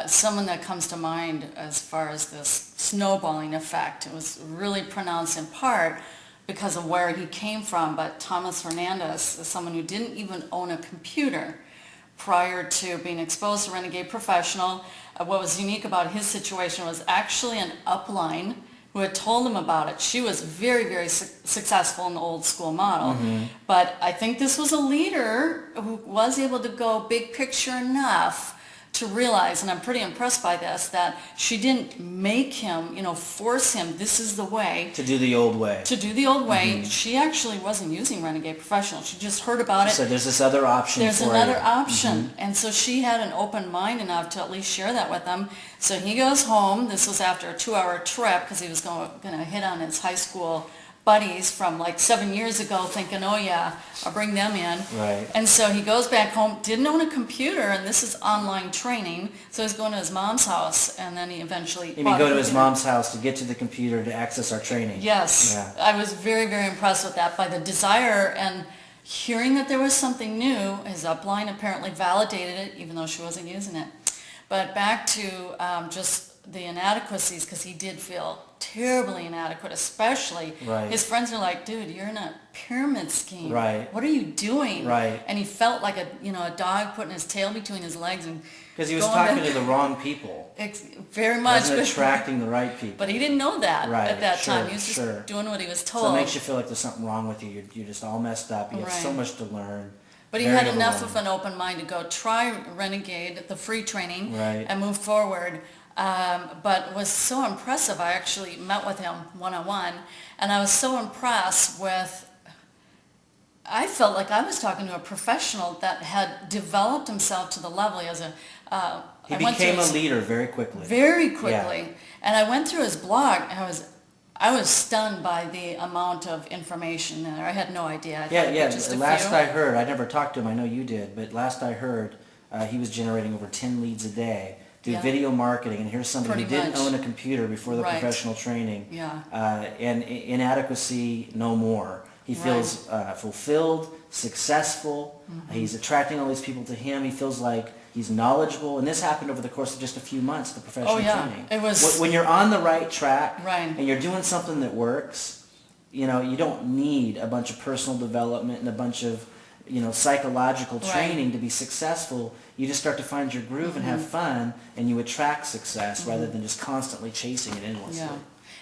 someone that comes to mind as far as this snowballing effect. It was really pronounced in part because of where he came from, but Thomas Hernandez is someone who didn't even own a computer prior to being exposed to Renegade Professional. What was unique about his situation was actually an upline who had told him about it. She was very, very successful in the old school model. But I think this was a leader who was able to go big picture enough to realize, and I'm pretty impressed by this, that she didn't make him, force him, this is the way. To do the old way. To do the old way. She actually wasn't using Renegade Professional. She just heard about it. So there's this other option There's for another you. option. And so she had an open mind enough to at least share that with him. So he goes home. This was after a 2-hour trip because he was going to hit on his high school buddies from like 7 years ago, thinking, oh yeah, I'll bring them in. Right. And so he goes back home, didn't own a computer, and this is online training, so he's going to his mom's house, and then he eventually You mean go to his mom's house to get to the computer to access our training? Yes. Yeah. I was very, very impressed with that, by the desire and hearing that there was something new. His upline apparently validated it, even though she wasn't using it. But back to just the inadequacies, because he did feel terribly inadequate, especially his friends are like, dude, you're in a pyramid scheme. Right. What are you doing? Right. And he felt like a dog putting his tail between his legs and because he was talking to the wrong people. Very much. He wasn't attracting the right people. But he didn't know that at that time. He was just doing what he was told. So it makes you feel like there's something wrong with you. You're just all messed up. You have so much to learn. But he had enough of an open mind to go try Renegade, the free training, and move forward. But was so impressive. I actually met with him one-on-one, and I was so impressed with, I felt like I was talking to a professional that had developed himself to the level as a... he became a leader very quickly. Very quickly. Yeah. And I went through his blog, and I was stunned by the amount of information there. I had no idea. Last I heard, I never talked to him, I know you did, but last I heard, he was generating over 10 leads a day. Do video marketing, and here's somebody who didn't own a computer before the professional training. And inadequacy, no more. He feels fulfilled, successful. He's attracting all these people to him. He feels like he's knowledgeable, and this happened over the course of just a few months, the professional training. It was when you're on the right track and you're doing something that works, you don't need a bunch of personal development and a bunch of psychological training to be successful. You just start to find your groove and have fun, and you attract success rather than just constantly chasing it endlessly. Yeah.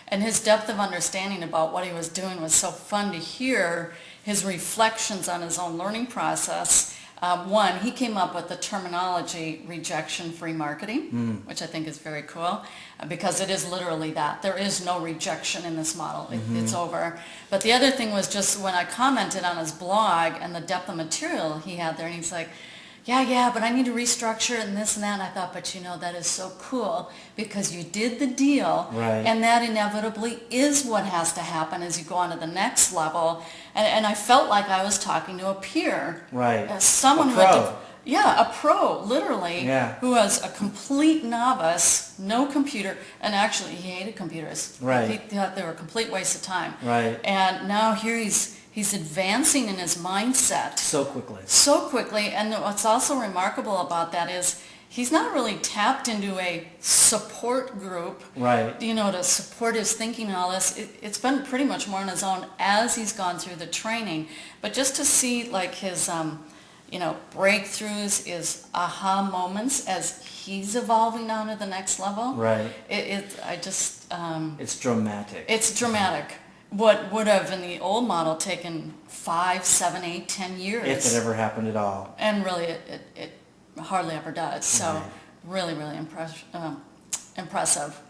And his depth of understanding about what he was doing was so fun to hear, his reflections on his own learning process. One, he came up with the terminology rejection-free marketing, which I think is very cool, because it is literally that. There is no rejection in this model. It's over. But the other thing was just when I commented on his blog and the depth of material he had there, and he's like, yeah, but I need to restructure it and this and that. And I thought, but that is so cool because you did the deal. And that inevitably is what has to happen as you go on to the next level. And I felt like I was talking to a peer. Someone a pro. A pro, literally, who was a complete novice, no computer, and actually he hated computers. He thought they were a complete waste of time. And now here he's advancing in his mindset. So quickly. And what's also remarkable about that is he's not really tapped into a support group, to support his thinking and all this. It's been pretty much more on his own as he's gone through the training. But just to see like his, breakthroughs, his aha moments as he's evolving on to the next level. It's dramatic. It's dramatic. What would have in the old model taken 5, 7, 8, 10 years. If it ever happened at all. And really it hardly ever does. So really, really impressive.